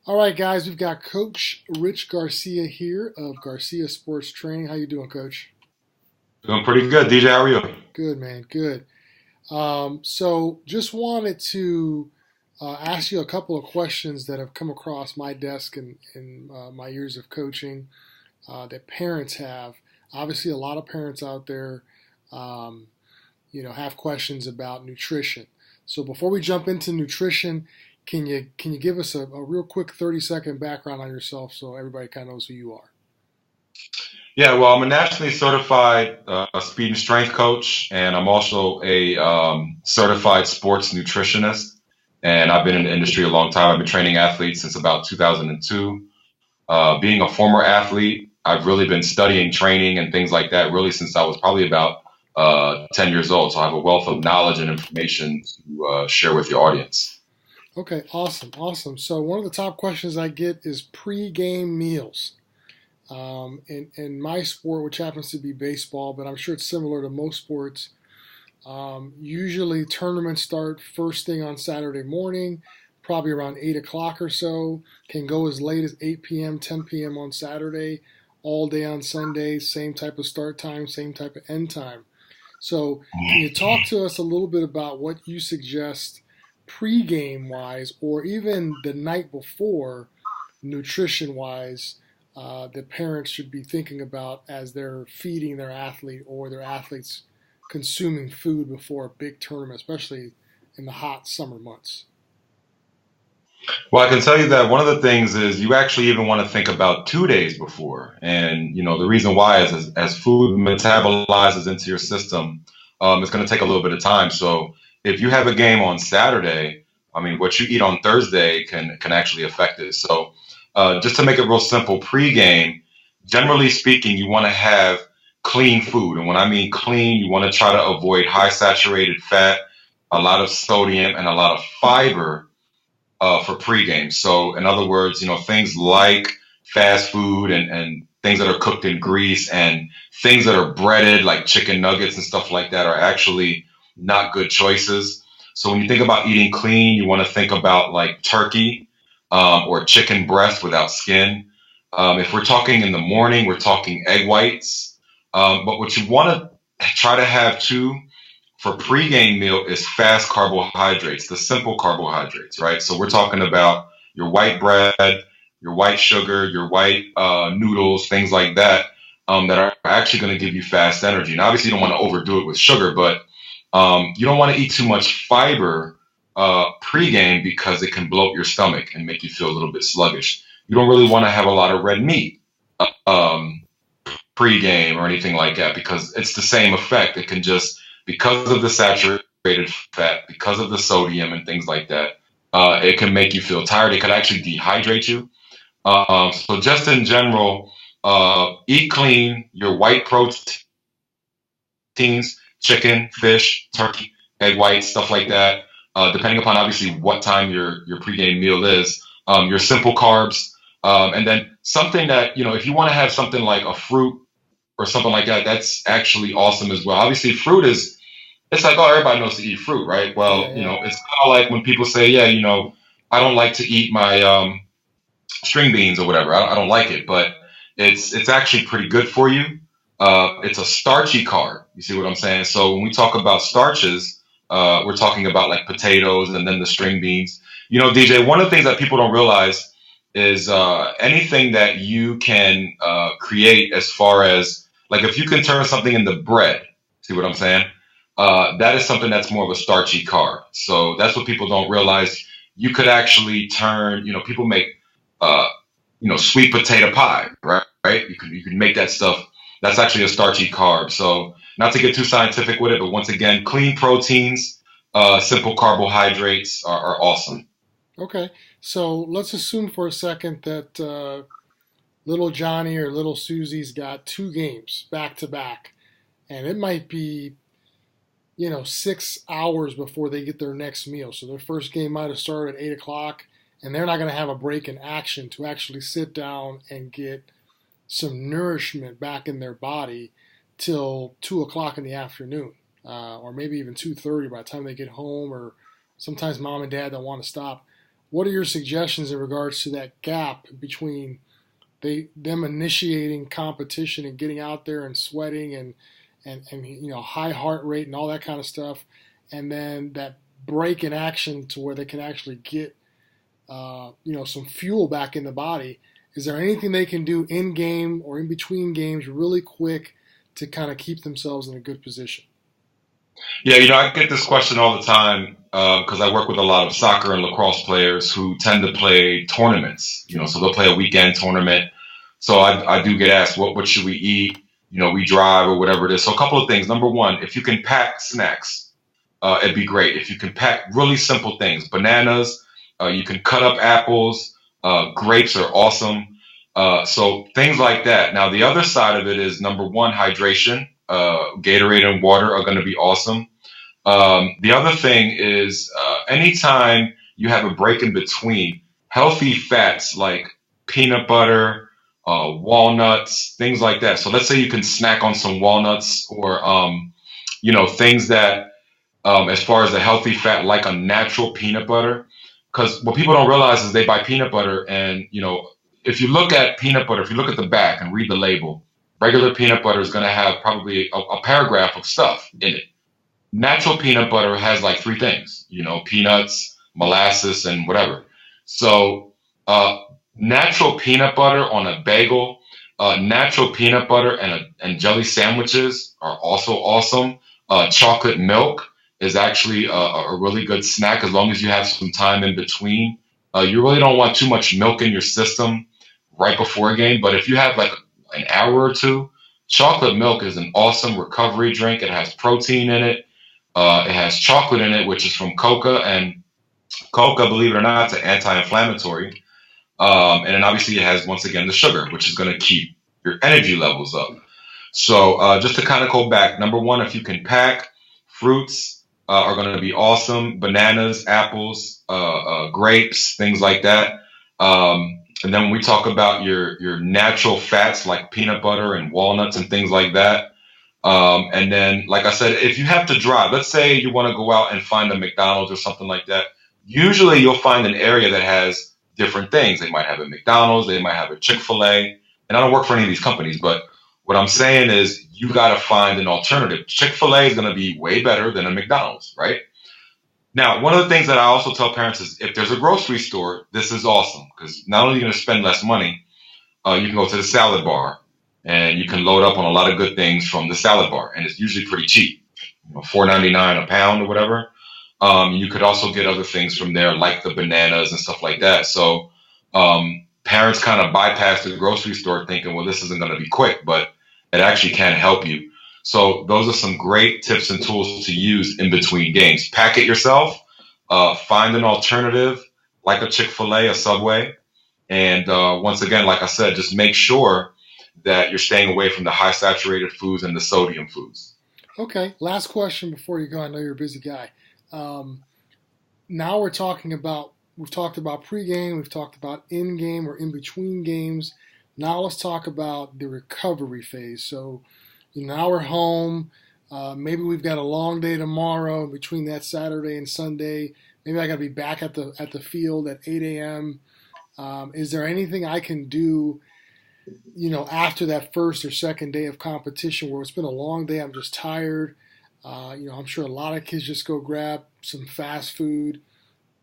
All right, guys, we've got Coach Rich Garcia here of Garcia Sports Training. How you doing, Coach? Doing pretty good, DJ. How are you? Good, man. Good. So just wanted to ask you a couple of questions that have come across my desk in my years of coaching that parents have. Obviously, a lot of parents out there, um, have questions about nutrition. So before we jump into nutrition, can you give us a real quick 30-second background on yourself so everybody kind of knows who you are? Yeah, well, I'm a nationally certified speed and strength coach, and I'm also a certified sports nutritionist. And I've been in the industry a long time. I've been training athletes since about 2002. Being a former athlete, I've really been studying training and things like that really since I was probably about 10 years old. So I have a wealth of knowledge and information to share with your audience. Okay, awesome, awesome. So one of the top questions I get is pre-game meals. In my sport, which happens to be baseball, but I'm sure it's similar to most sports. Usually tournaments start first thing on Saturday morning, probably around 8 o'clock or so. Can go as late as 8 p.m., 10 p.m. on Saturday, all day on Sunday, same type of start time, same type of end time. So, can you talk to us a little bit about what you suggest pre-game wise, or even the night before, nutrition wise, that parents should be thinking about as they're feeding their athlete or their athletes consuming food before a big tournament, especially in the hot summer months? Well, I can tell you that one of the things is you actually even want to think about 2 days before. And, the reason why is as food metabolizes into your system, it's going to take a little bit of time. So if you have a game on Saturday, I mean, what you eat on Thursday can actually affect it. So just to make it real simple, pregame, generally speaking, you want to have clean food. And when I mean clean, you want to try to avoid high saturated fat, a lot of sodium, and a lot of fiber for pregame. So, in other words, things like fast food and things that are cooked in grease and things that are breaded, like chicken nuggets and stuff like that, are actually not good choices. So, when you think about eating clean, you want to think about like turkey or chicken breast without skin. If we're talking in the morning, we're talking egg whites. But what you want to try to have too for pregame meal is fast carbohydrates, the simple carbohydrates, right? So we're talking about your white bread, your white sugar, your white noodles, things like that, that are actually going to give you fast energy. And obviously, you don't want to overdo it with sugar, but you don't want to eat too much fiber pregame because it can bloat your stomach and make you feel a little bit sluggish. You don't really want to have a lot of red meat um, pregame or anything like that because it's the same effect. It can just, because of the saturated fat, because of the sodium and things like that, it can make you feel tired. It could actually dehydrate you. So just in general, eat clean, your white proteins, chicken, fish, turkey, egg whites, stuff like that. Depending upon obviously what time your pregame meal is, your simple carbs, and then something that if you want to have something like a fruit or something like that, that's actually awesome as well. Obviously, fruit is it's like, oh, everybody knows to eat fruit, right? Yeah, Well, yeah. it's kind of like when people say, yeah, I don't like to eat my string beans or whatever. I don't like it, but it's actually pretty good for you. It's a starchy carb. You see what I'm saying? So when we talk about starches, we're talking about like potatoes and then the string beans. DJ, one of the things that people don't realize is anything that you can create as far as like if you can turn something into bread. See what I'm saying? That is something that's more of a starchy carb. So that's what people don't realize. You could actually turn, people make, uh, sweet potato pie, right? Right? You can make that stuff. That's actually a starchy carb. So not to get too scientific with it, but once again, clean proteins, simple carbohydrates are awesome. Okay, so let's assume for a second that little Johnny or little Susie's got two games back to back, and it might be 6 hours before they get their next meal. So their first game might have started at 8 o'clock, and they're not going to have a break in action to actually sit down and get some nourishment back in their body till 2 o'clock in the afternoon, or maybe even 2:30 by the time they get home. Or sometimes mom and dad don't want to stop. what are your suggestions in regards to that gap between them initiating competition and getting out there and sweating and high heart rate and all that kind of stuff, and then that break in action to where they can actually get some fuel back in the body? Is there anything they can do in game or in between games really quick to kind of keep themselves in a good position? Yeah, I get this question all the time because I work with a lot of soccer and lacrosse players who tend to play tournaments. So they'll play a weekend tournament. So I do get asked, what should we eat? We drive or whatever it is. So a couple of things. Number one, if you can pack snacks, it'd be great. If you can pack really simple things, bananas, you can cut up apples, grapes are awesome. So things like that. Now, the other side of it is number one, hydration. Gatorade and water are going to be awesome. The other thing is anytime you have a break in between, healthy fats like peanut butter, walnuts, things like that. So let's say you can snack on some walnuts or, things that, as far as a healthy fat, like a natural peanut butter. Because what people don't realize is they buy peanut butter and, if you look at peanut butter, if you look at the back and read the label, regular peanut butter is going to have probably a paragraph of stuff in it. Natural peanut butter has like three things, peanuts, molasses, and whatever. So, natural peanut butter on a bagel, natural peanut butter and jelly sandwiches are also awesome. Chocolate milk is actually a really good snack as long as you have some time in between. You really don't want too much milk in your system right before a game, but if you have like an hour or two, chocolate milk is an awesome recovery drink. It has protein in it. It has chocolate in it, which is from coca, and coca, believe it or not, is an anti-inflammatory. And then obviously it has, once again, the sugar, which is going to keep your energy levels up. So just to kind of go back, number one, if you can pack, fruits are going to be awesome. Bananas, apples, grapes, things like that. And then when we talk about your natural fats like peanut butter and walnuts and things like that. And then, like I said, if you have to drive, let's say you want to go out and find a McDonald's or something like that. Usually you'll find an area that has different things. They might have a McDonald's, they might have a Chick-fil-A. And I don't work for any of these companies, but what I'm saying is you got to find an alternative. Chick-fil-A is going to be way better than a McDonald's, right? Now, one of the things that I also tell parents is if there's a grocery store, this is awesome because not only are you going to spend less money, you can go to the salad bar and you can load up on a lot of good things from the salad bar, and it's usually pretty cheap, $4.99 a pound or whatever. You could also get other things from there, like the bananas and stuff like that. So parents kind of bypass the grocery store thinking, well, this isn't going to be quick, but it actually can help you. So those are some great tips and tools to use in between games. Pack it yourself, find an alternative like a Chick-fil-A, a Subway. And once again, like I said, just make sure that you're staying away from the high saturated foods and the sodium foods. Okay, last question before you go. I know you're a busy guy. Now we've talked about pregame, we've talked about in-game or in-between games. Now let's talk about the recovery phase. So now we're home. Maybe we've got a long day tomorrow between that Saturday and Sunday. Maybe I got to be back at the field at 8 a.m. Is there anything I can do, after that first or second day of competition where it's been a long day, I'm just tired? I'm sure a lot of kids just go grab some fast food,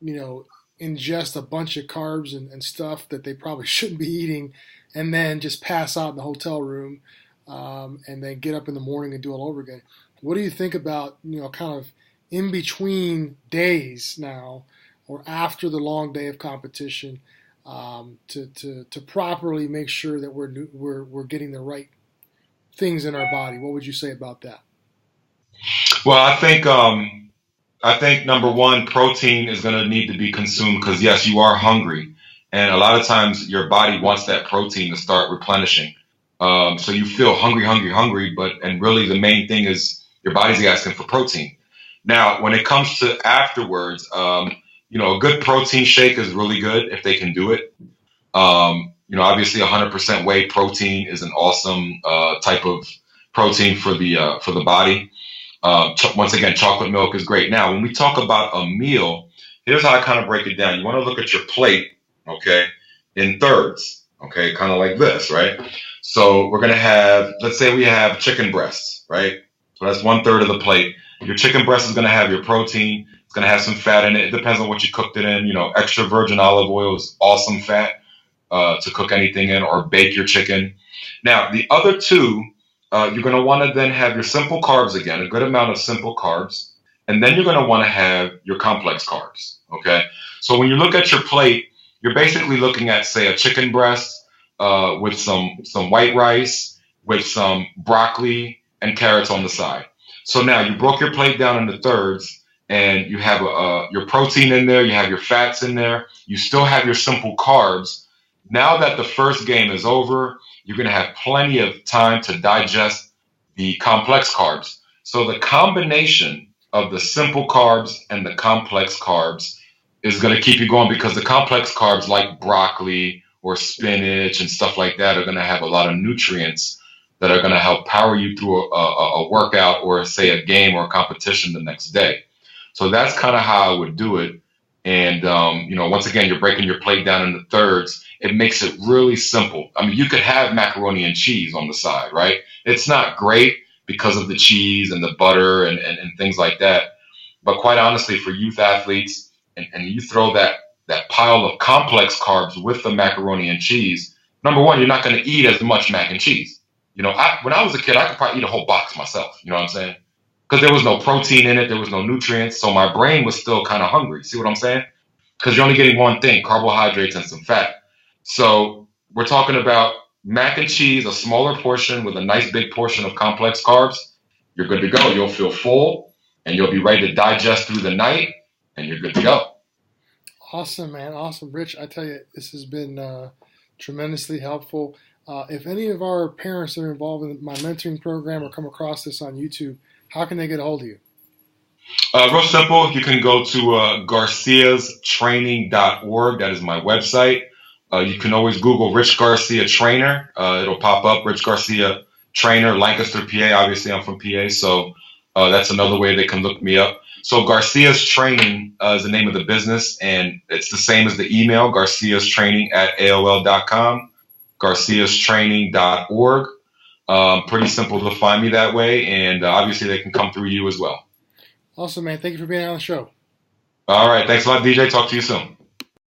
ingest a bunch of carbs and stuff that they probably shouldn't be eating, and then just pass out in the hotel room, and then get up in the morning and do it all over again. What do you think about, kind of in between days now or after the long day of competition, to properly make sure that we're getting the right things in our body? What would you say about that? Well, I think number one, protein is going to need to be consumed because yes, you are hungry, and a lot of times your body wants that protein to start replenishing. So you feel hungry, and really the main thing is your body's asking for protein. Now, when it comes to afterwards, a good protein shake is really good if they can do it. Obviously 100% whey protein is an awesome type of protein for the body. Once again, chocolate milk is great. Now, when we talk about a meal, here's how I kind of break it down. You want to look at your plate, okay, in thirds, okay, kind of like this, right? So we're going to have, let's say we have chicken breasts, right? So that's 1/3 of the plate. Your chicken breast is going to have your protein. It's going to have some fat in it. It depends on what you cooked it in. You know, extra virgin olive oil is awesome fat to cook anything in or bake your chicken. Now, the other two, you're going to want to then have your simple carbs again, a good amount of simple carbs. And then you're going to want to have your complex carbs. Okay. So when you look at your plate, you're basically looking at, say, a chicken breast with some white rice, with some broccoli and carrots on the side. So now you broke your plate down into thirds, and you have your protein in there, you have your fats in there, you still have your simple carbs. Now that the first game is over, you're going to have plenty of time to digest the complex carbs. So the combination of the simple carbs and the complex carbs is going to keep you going, because the complex carbs like broccoli or spinach and stuff like that are going to have a lot of nutrients that are going to help power you through a workout or, say, a game or a competition the next day. So that's kind of how I would do it. And, once again, you're breaking your plate down into thirds. It makes it really simple. I mean, you could have macaroni and cheese on the side, right? It's not great because of the cheese and the butter and things like that. But quite honestly, for youth athletes, and you throw that pile of complex carbs with the macaroni and cheese, number one, you're not going to eat as much mac and cheese. When I was a kid, I could probably eat a whole box myself. You know what I'm saying? Because there was no protein in it, there was no nutrients, so my brain was still kind of hungry. See what I'm saying? Because you're only getting one thing: carbohydrates and some fat. So we're talking about mac and cheese, a smaller portion with a nice big portion of complex carbs. You're good to go. You'll feel full, and you'll be ready to digest through the night, and you're good to go. Awesome, man. Awesome. Rich, I tell you, this has been tremendously helpful. If any of our parents are involved in my mentoring program or come across this on YouTube, how can they get a hold of you? Real simple. You can go to garciastraining.org. That is my website. You can always Google Rich Garcia Trainer. It'll pop up, Rich Garcia Trainer, Lancaster, PA. Obviously, I'm from PA, so that's another way they can look me up. So Garcia's Training is the name of the business, and it's the same as the email, garciastraining@aol.com, garciastraining.org. Pretty simple to find me that way, and obviously they can come through you as well. Awesome, man. Thank you for being on the show. All right. Thanks a lot, DJ. Talk to you soon.